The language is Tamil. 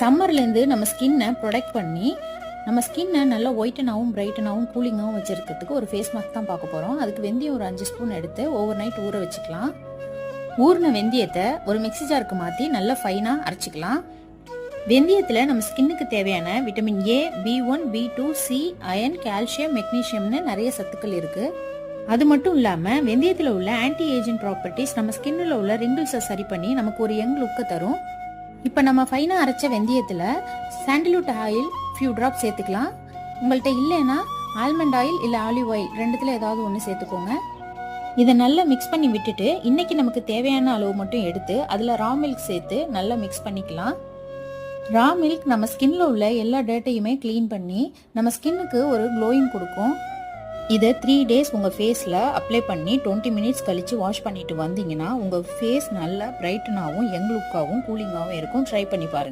சம்மர்லேருந்து நம்ம ஸ்கின்னை ப்ரொடெக்ட் பண்ணி நம்ம ஸ்கின்னை நல்லா ஒயிட்டனாகவும் பிரைட்டனாகவும் கூலிங்காகவும் வச்சுருக்கிறதுக்கு ஒரு ஃபேஸ் மாஸ்க் தான் பார்க்க போகிறோம். அதுக்கு வெந்தயம் ஒரு 5 ஸ்பூன் எடுத்து ஓவர் நைட் ஊற வச்சுக்கலாம். ஊறின வெந்தயத்தை ஒரு மிக்ஸி ஜாருக்கு மாற்றி நல்லா ஃபைனாக அரைச்சிக்கலாம். வெந்தயத்தில் நம்ம ஸ்கின்னுக்கு தேவையான vitamin A, B1, B2, C, iron, calcium, மெக்னீஷியம்னு நிறைய சத்துக்கள் இருக்குது. அது மட்டும் இல்லாமல் வெந்தயத்தில் உள்ள ஆன்டி ஏஜிங் ப்ராப்பர்ட்டிஸ் நம்ம ஸ்கின்னில் உள்ள ரிங்கிள்ஸை சரி பண்ணி நமக்கு ஒரு யங் லுக்கை தரும். இப்போ நம்ம ஃபைனாக அரைச்ச வெந்தயத்தில் சாண்டில்வுட் ஆயில் ஃபியூ ட்ராப் சேர்த்துக்கலாம். உங்கள்கிட்ட இல்லைன்னா ஆல்மண்ட் ஆயில் இல்லை ஆலிவ் ஆயில் ரெண்டுத்தில் ஏதாவது ஒன்று சேர்த்துக்கோங்க. இதை நல்லா மிக்ஸ் பண்ணி விட்டுட்டு இன்னைக்கு நமக்கு தேவையான அளவு மட்டும் எடுத்து அதில் ரா மில்க் சேர்த்து நல்லா மிக்ஸ் பண்ணிக்கலாம். ரா மில்க் நம்ம ஸ்கின்ல உள்ள எல்லா டேட்டையுமே க்ளீன் பண்ணி நம்ம ஸ்கின்னுக்கு ஒரு க்ளோயிங் கொடுக்கும். இதை 3 days உங்கள் ஃபேஸில் அப்ளை பண்ணி 20 minutes கழித்து வாஷ் பண்ணிட்டு வந்தீங்கன்னா உங்கள் ஃபேஸ் நல்லா பிரைட்டனாகவும் யங் லுக்காகவும் கூலிங்காகவும் இருக்கும். ட்ரை பண்ணி பாருங்கள்.